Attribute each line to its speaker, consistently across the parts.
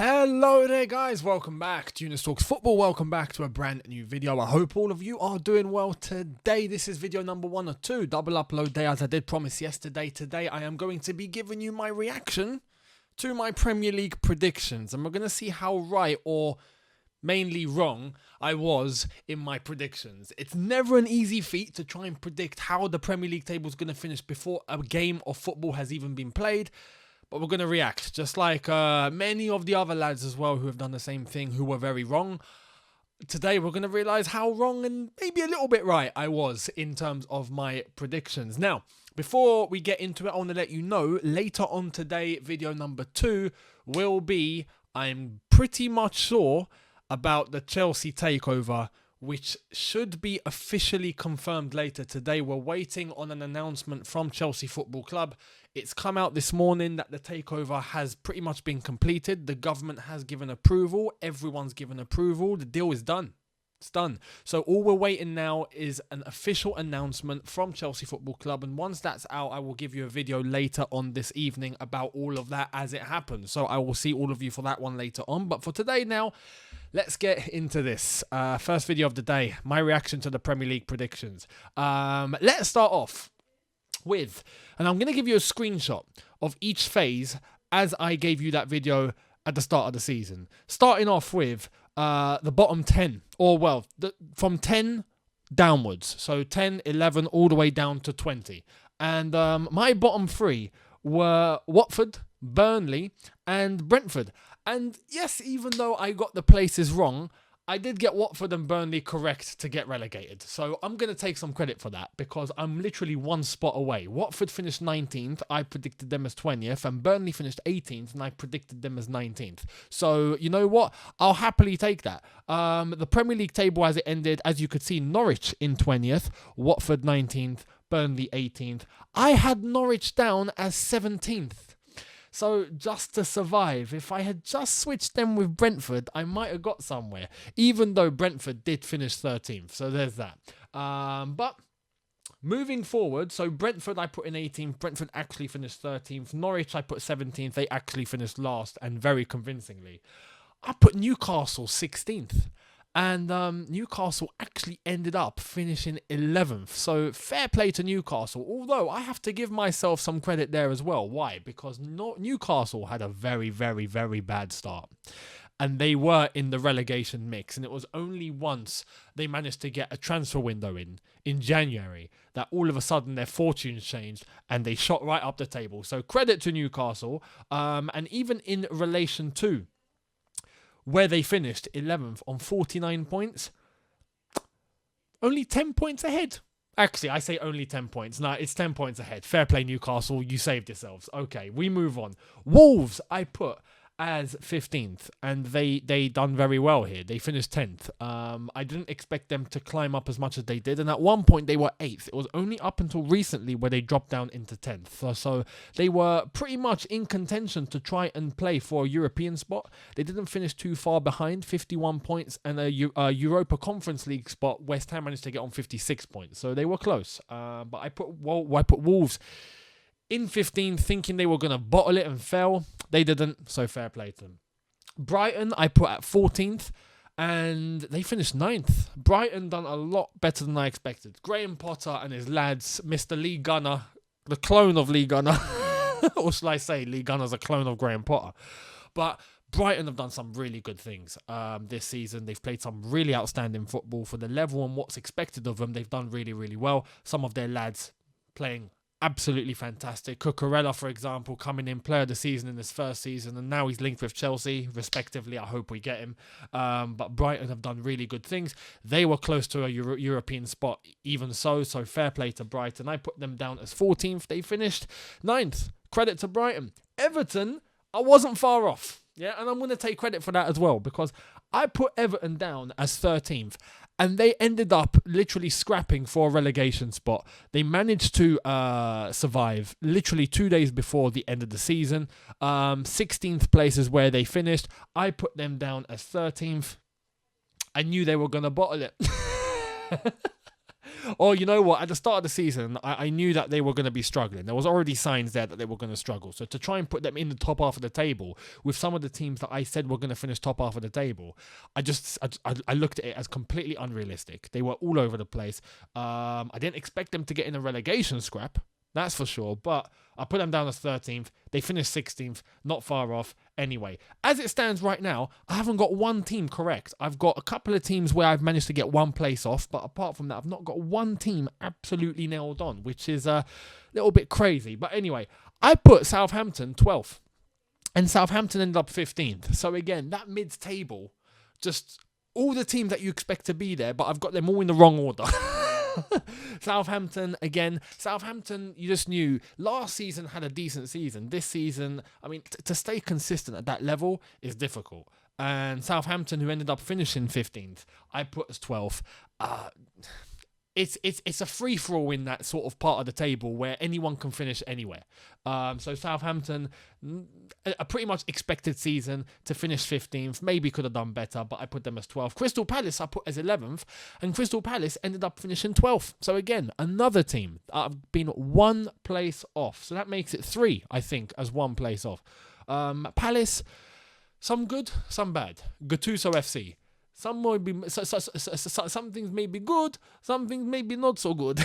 Speaker 1: Hello there guys, welcome back to Younes Talks Football, welcome back to a brand new video. I hope all of you are doing well today. This is video number 1 or 2, double upload day as I did promise yesterday. Today I am going to be giving you my reaction to my Premier League predictions and we're going to see how right or mainly wrong I was in my predictions. It's never an easy feat to try and predict how the Premier League table is going to finish before a game of football has even been played. But we're going to react, just like many of the other lads as well who have done the same thing, who were very wrong. Today we're going to realise how wrong and maybe a little bit right I was in terms of my predictions. Now, before we get into it, I want to let you know, later on today, video number 2 will be, I'm pretty much sure, about the Chelsea takeover, which should be officially confirmed later today. We're waiting on an announcement from Chelsea Football Club. It's come out this morning that the takeover has pretty much been completed. The government has given approval. Everyone's given approval. The deal is done. It's done. So all we're waiting now is an official announcement from Chelsea Football Club. And once that's out, I will give you a video later on this evening about all of that as it happens. So I will see all of you for that one later on. But for today now, let's get into this. First video of the day, my reaction to the Premier League predictions. Let's start off with, and I'm going to give you a screenshot of each phase as I gave you that video at the start of the season. Starting off with the bottom 10, or well, from 10 downwards. So 10, 11, all the way down to 20. And my bottom 3 were Watford, Burnley, and Brentford. And yes, even though I got the places wrong, I did get Watford and Burnley correct to get relegated. So I'm going to take some credit for that because I'm literally one spot away. Watford finished 19th. I predicted them as 20th. And Burnley finished 18th. And I predicted them as 19th. So you know what? I'll happily take that. The Premier League table as it ended, as you could see, Norwich in 20th. Watford 19th. Burnley 18th. I had Norwich down as 17th. So just to survive, if I had just switched them with Brentford, I might have got somewhere, even though Brentford did finish 13th. So there's that. But moving forward, so Brentford I put in 18th. Brentford actually finished 13th. Norwich I put 17th. They actually finished last and very convincingly. I put Newcastle 16th. And Newcastle actually ended up finishing 11th. So fair play to Newcastle. Although I have to give myself some credit there as well. Why? Because Newcastle had a very, very, very bad start. And they were in the relegation mix. And it was only once they managed to get a transfer window in January that all of a sudden their fortunes changed and they shot right up the table. So credit to Newcastle. And even in relation to where they finished 11th on 49 points, only 10 points ahead. Actually, I say only 10 points. No, it's 10 points ahead. Fair play, Newcastle. You saved yourselves. Okay, we move on. Wolves, I put as 15th, and they done very well here. They finished 10th. I didn't expect them to climb up as much as they did, and at one point they were 8th. It was only up until recently where they dropped down into 10th. So they were pretty much in contention to try and play for a European spot. They didn't finish too far behind, 51 points, and a Europa Conference League spot. West Ham managed to get on 56 points, so they were close. But I put Wolves in 15th, thinking they were going to bottle it and fell. They didn't, so fair play to them. Brighton, I put at 14th, and they finished 9th. Brighton done a lot better than I expected. Graham Potter and his lads, Mr. Lee Gunner, the clone of Lee Gunner. Or should I say Lee Gunner's a clone of Graham Potter. But Brighton have done some really good things this season. They've played some really outstanding football for the level and what's expected of them. They've done really, really well. Some of their lads playing absolutely fantastic. Cucurella, for example, coming in player of the season in his first season, and now he's linked with Chelsea, respectively. I hope we get him. But Brighton have done really good things. They were close to a European spot, even so fair play to Brighton. I put them down as 14th. They finished 9th. Credit to Brighton. Everton, I wasn't far off. Yeah, and I'm going to take credit for that as well, because I put Everton down as 13th. And they ended up literally scrapping for a relegation spot. They managed to survive literally 2 days before the end of the season. 16th place is where they finished. I put them down as 13th. I knew they were going to bottle it. Or you know what? At the start of the season, I knew that they were going to be struggling. There was already signs there that they were going to struggle. So to try and put them in the top half of the table with some of the teams that I said were going to finish top half of the table, I looked at it as completely unrealistic. They were all over the place. I didn't expect them to get in a relegation scrap. That's for sure. But I put them down as 13th. They finished 16th. Not far off. Anyway, as it stands right now, I haven't got one team correct. I've got a couple of teams where I've managed to get one place off. But apart from that, I've not got one team absolutely nailed on, which is a little bit crazy. But anyway, I put Southampton 12th. And Southampton ended up 15th. So again, that mid-table, just all the teams that you expect to be there, but I've got them all in the wrong order. Southampton, again. Southampton, you just knew last season had a decent season. This season, I mean, to stay consistent at that level is difficult. And Southampton, who ended up finishing 15th, I put as 12th. It's a free-for-all in that sort of part of the table where anyone can finish anywhere. So Southampton, a pretty much expected season to finish 15th. Maybe could have done better, but I put them as 12th. Crystal Palace I put as 11th, and Crystal Palace ended up finishing 12th. So again, another team I've been one place off. So that makes it 3, I think, as one place off. Palace, some good, some bad. Gattuso FC. Some things may be good, some things may be not so good.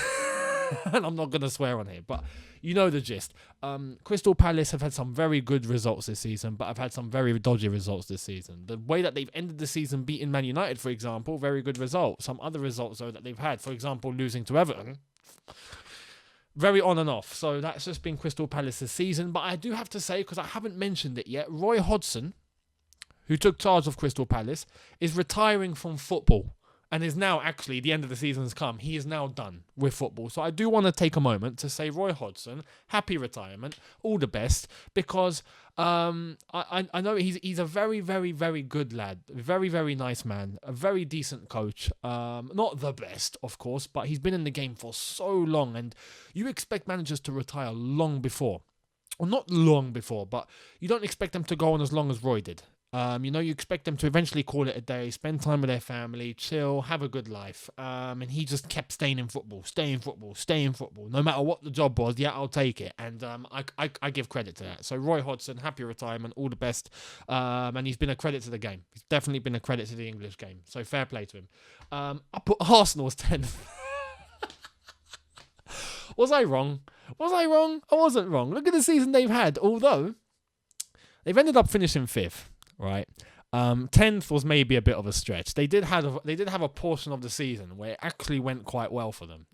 Speaker 1: And I'm not going to swear on here, but you know the gist. Crystal Palace have had some very good results this season, but I've had some very dodgy results this season. The way that they've ended the season beating Man United, for example, very good result. Some other results, though, that they've had, for example, losing to Everton, very on and off. So that's just been Crystal Palace's season. But I do have to say, because I haven't mentioned it yet, Roy Hodgson, who took charge of Crystal Palace, is retiring from football and is now actually, the end of the season has come, he is now done with football. So I do want to take a moment to say, Roy Hodgson, happy retirement, all the best, because I know he's a very, very, very good lad, very, very nice man, a very decent coach. Not the best, of course, but he's been in the game for so long, and you expect managers to retire long before. Or not long before, but you don't expect them to go on as long as Roy did. You expect them to eventually call it a day, spend time with their family, chill, have a good life. And he just kept staying in football. No matter what the job was, yeah, I'll take it. And I give credit to that. So Roy Hodgson, happy retirement, all the best. And he's been a credit to the game. He's definitely been a credit to the English game. So fair play to him. I put Arsenal as 10th. Was I wrong? I wasn't wrong. Look at the season they've had. Although they've ended up finishing 5th. Right, 10th was maybe a bit of a stretch. They did have a portion of the season where it actually went quite well for them,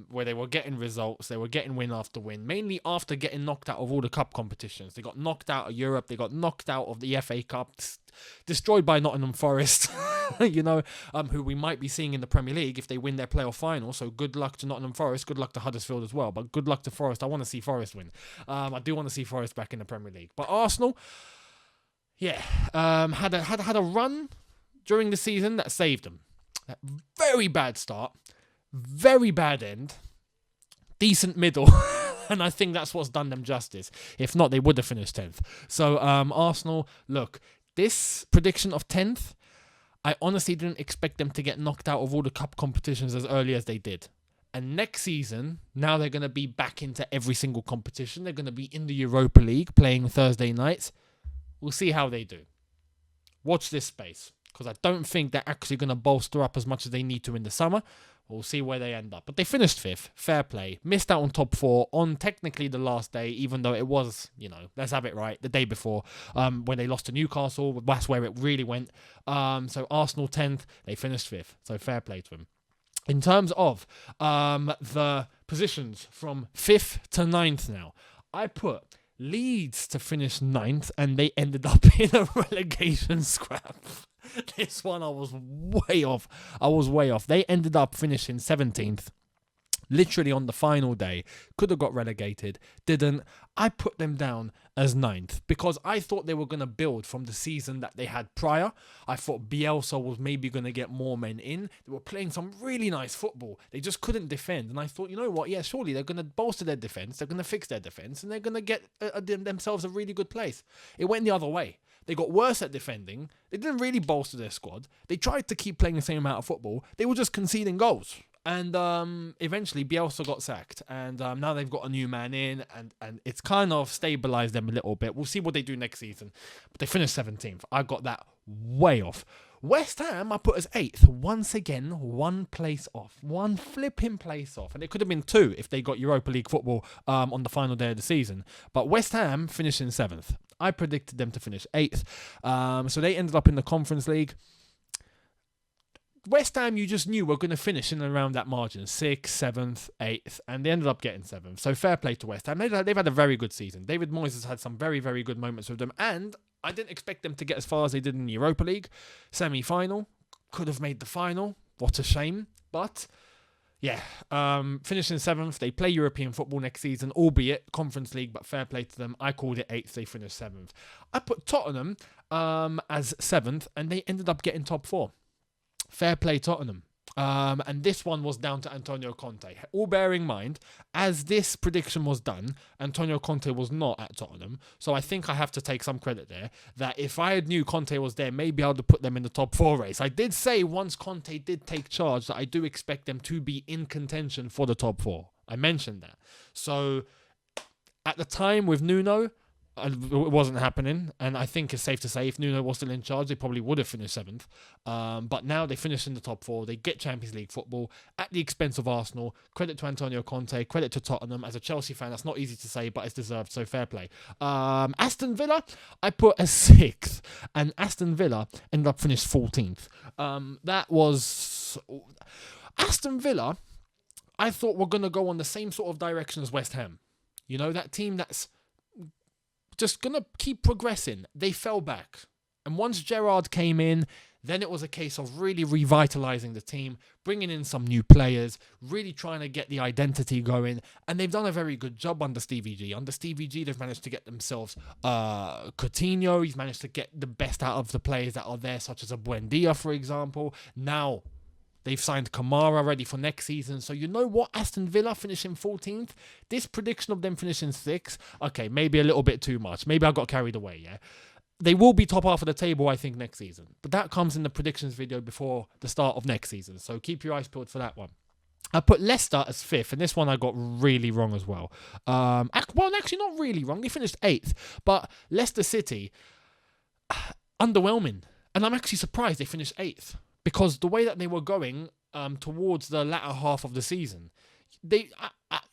Speaker 1: where they were getting results, they were getting win after win, mainly after getting knocked out of all the cup competitions. They got knocked out of Europe, they got knocked out of the FA Cup, destroyed by Nottingham Forest, who we might be seeing in the Premier League if they win their playoff final. So good luck to Nottingham Forest, good luck to Huddersfield as well, but good luck to Forest. I want to see Forest win. I do want to see Forest back in the Premier League. But Arsenal, yeah, had a run during the season that saved them. Very bad start, very bad end, decent middle, and I think that's what's done them justice. If not, they would have finished 10th. So Arsenal, look, this prediction of 10th, I honestly didn't expect them to get knocked out of all the cup competitions as early as they did. And next season, now they're going to be back into every single competition. They're going to be in the Europa League, playing Thursday nights. We'll see how they do. Watch this space, because I don't think they're actually going to bolster up as much as they need to in the summer. We'll see where they end up. But they finished 5th. Fair play. Missed out on top 4 on technically the last day, even though it was, let's have it right, the day before, when they lost to Newcastle. That's where it really went. So Arsenal 10th. They finished 5th. So fair play to them. In terms of the positions from 5th to 9th now, I put Leeds to finish 9th, and they ended up in a relegation scrap. This one I was way off. They ended up finishing 17th. Literally on the final day. Could have got relegated. Didn't. I put them down as 9th because I thought they were going to build from the season that they had prior. I thought Bielsa was maybe going to get more men in. They were playing some really nice football. They just couldn't defend. And I thought, you know what? Yeah, surely they're going to bolster their defence. They're going to fix their defence. And they're going to get themselves a really good place. It went the other way. They got worse at defending. They didn't really bolster their squad. They tried to keep playing the same amount of football. They were just conceding goals. And eventually Bielsa got sacked, and now they've got a new man in, and it's kind of stabilised them a little bit. We'll see what they do next season. But they finished 17th. I got that way off. West Ham I put as 8th. Once again, one place off. One flipping place off. And it could have been 2 if they got Europa League football on the final day of the season. But West Ham finished in 7th. I predicted them to finish 8th. So they ended up in the Conference League. West Ham, you just knew were going to finish in and around that margin, 6th, 7th, 8th, and they ended up getting 7th. So fair play to West Ham. They've had a very good season. David Moyes has had some very, very good moments with them, and I didn't expect them to get as far as they did in the Europa League. Semi-final, could have made the final. What a shame. But, yeah, finishing 7th. They play European football next season, albeit Conference League, but fair play to them. I called it 8th. They finished 7th. I put Tottenham as 7th, and they ended up getting top 4. Fair play Tottenham. And this one was down to Antonio Conte. All bearing in mind, as this prediction was done, Antonio Conte was not at Tottenham. So I think I have to take some credit there. That if I had knew Conte was there, maybe I would have put them in the top 4 race. I did say once Conte did take charge that I do expect them to be in contention for the top 4. I mentioned that. So at the time with Nuno, it wasn't happening, and I think it's safe to say if Nuno was still in charge, they probably would have finished 7th. But now they finish in the top 4. They get Champions League football at the expense of Arsenal. Credit to Antonio Conte, credit to Tottenham. As a Chelsea fan, that's not easy to say, but it's deserved, so fair play. Aston Villa, I put as 6th, and Aston Villa ended up finished 14th. That was... Aston Villa, I thought were going to go on the same sort of direction as West Ham. You know, that team that's just going to keep progressing. They fell back. And once Gerrard came in, then it was a case of really revitalising the team, bringing in some new players, really trying to get the identity going. And they've done a very good job under Stevie G. Under Stevie G, they've managed to get themselves Coutinho. He's managed to get the best out of the players that are there, such as a Buendia, for example. Now, they've signed Kamara ready for next season. So you know what? Aston Villa finishing 14th. This prediction of them finishing 6th. Okay, maybe a little bit too much. Maybe I got carried away, yeah? They will be top half of the table, I think, next season. But that comes in the predictions video before the start of next season. So keep your eyes peeled for that one. I put Leicester as 5th, and this one I got really wrong as well. Well, actually not really wrong. They finished 8th. But Leicester City, underwhelming. And I'm actually surprised they finished 8th. Because the way that they were going towards the latter half of the season,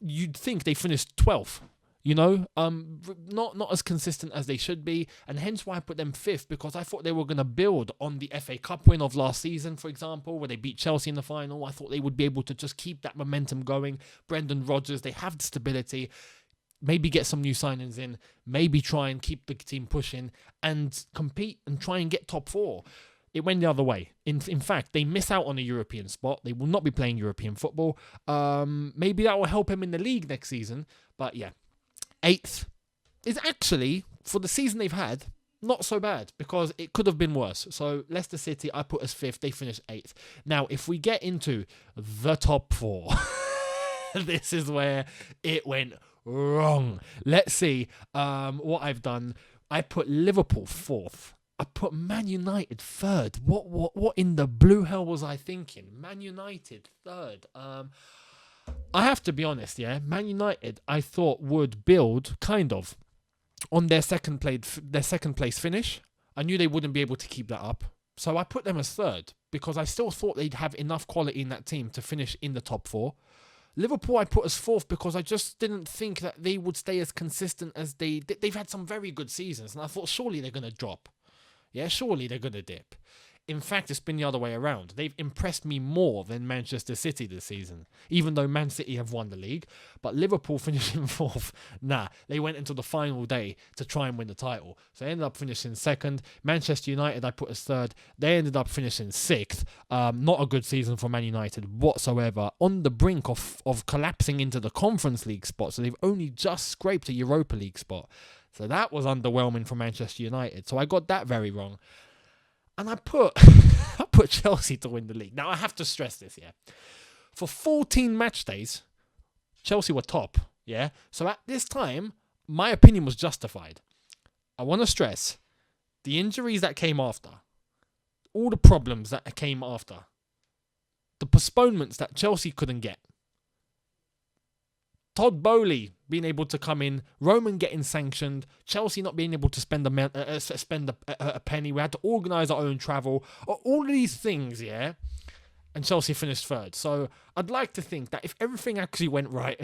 Speaker 1: you'd think they finished 12th, you know, not as consistent as they should be, and hence why I put them 5th, because I thought they were going to build on the FA Cup win of last season, for example, where they beat Chelsea in the final. I thought they would be able to just keep that momentum going. Brendan Rodgers, they have the stability. Maybe get some new signings in, maybe try and keep the team pushing and compete and try and get top 4. It went the other way. In fact, they miss out on a European spot. They will not be playing European football. Maybe that will help him in the league next season. But yeah, 8th is actually, for the season they've had, not so bad, because it could have been worse. So Leicester City, I put as 5th. They finished 8th. Now, if we get into the top 4, this is where it went wrong. Let's see what I've done. I put Liverpool 4th. I put Man United 3rd. What in the blue hell was I thinking? Man United 3rd. I have to be honest, yeah. Man United, I thought would build kind of on their second place finish. I knew they wouldn't be able to keep that up, so I put them as 3rd because I still thought they'd have enough quality in that team to finish in the top 4. Liverpool I put as 4th because I just didn't think that they would stay as consistent as they've had some very good seasons, and I thought surely they're going to drop. Yeah, surely they're going to dip. In fact, it's been the other way around. They've impressed me more than Manchester City this season, even though Man City have won the league. But Liverpool finishing 4th, they went into the final day to try and win the title. So they ended up finishing 2nd. Manchester United I put as 3rd. They ended up finishing 6th. Not a good season for Man United whatsoever. On the brink of collapsing into the Conference League spot. So they've only just scraped a Europa League spot. So that was underwhelming for Manchester United. So I got that very wrong. And I put Chelsea to win the league. Now, I have to stress this, yeah. For 14 match days, Chelsea were top, yeah. So at this time, my opinion was justified. I want to stress the injuries that came after, all the problems that came after, the postponements that Chelsea couldn't get. Todd Bowley being able to come in, Roman getting sanctioned, Chelsea not being able to spend a penny. We had to organise our own travel. All of these things, yeah. And Chelsea finished third. So I'd like to think that if everything actually went right,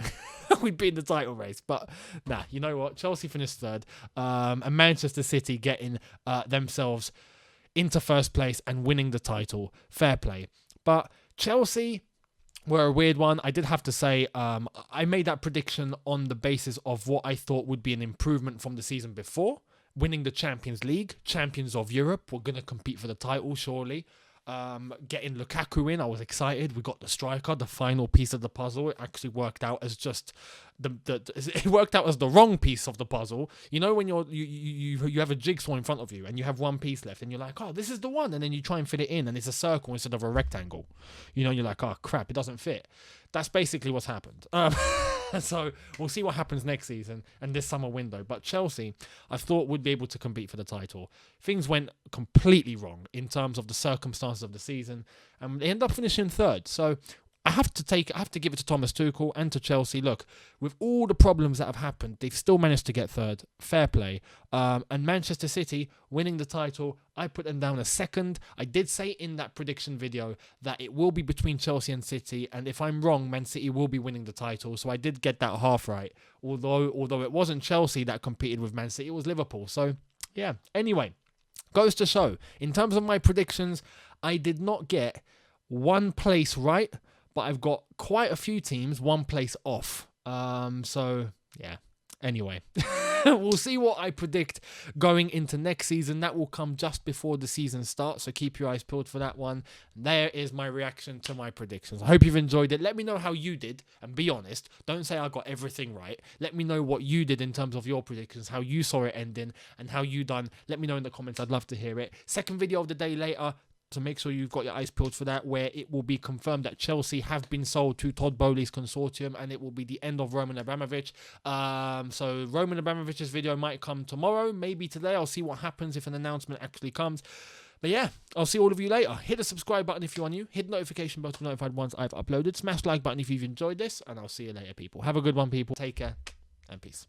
Speaker 1: we'd be in the title race. But nah, you know what? Chelsea finished third. And Manchester City getting themselves into first place and winning the title. Fair play. But Chelsea were a weird one. I did have to say, I made that prediction on the basis of what I thought would be an improvement from the season before. Winning the Champions League, champions of Europe. We're going to compete for the title, surely. Getting Lukaku in, I was excited. We got the striker, the final piece of the puzzle. It actually worked out as just it worked out as the wrong piece of the puzzle. You know, when you have a jigsaw in front of you and you have one piece left and you're like, oh, this is the one, and then you try and fit it in and it's a circle instead of a rectangle. You know, you're like, oh crap, it doesn't fit. That's basically what's happened. So we'll see what happens next season and this summer window. But Chelsea, I thought would be able to compete for the title. Things went completely wrong in terms of the circumstances of the season, and they end up finishing third. So I have to give it to Thomas Tuchel and to Chelsea. Look, with all the problems that have happened, they've still managed to get third. Fair play. And Manchester City winning the title, I put them down as second. I did say in that prediction video that it will be between Chelsea and City, and if I'm wrong, Man City will be winning the title. So I did get that half right. Although it wasn't Chelsea that competed with Man City, it was Liverpool. So yeah. Anyway, goes to show, in terms of my predictions, I did not get one place right, but I've got quite a few teams one place off. So, yeah. Anyway, we'll see what I predict going into next season. That will come just before the season starts, so keep your eyes peeled for that one. There is my reaction to my predictions. I hope you've enjoyed it. Let me know how you did, and be honest. Don't say I got everything right. Let me know what you did in terms of your predictions, how you saw it ending, and how you done. Let me know in the comments. I'd love to hear it. Second video of the day later. So make sure you've got your eyes peeled for that, where it will be confirmed that Chelsea have been sold to Todd Bowley's consortium, and it will be the end of Roman Abramovich. So Roman Abramovich's video might come tomorrow, maybe today. I'll see what happens if an announcement actually comes. But yeah, I'll see all of you later. Hit the subscribe button if you are new. Hit the notification button to be notified once I've uploaded. Smash the like button if you've enjoyed this, and I'll see you later, people. Have a good one, people. Take care, and peace.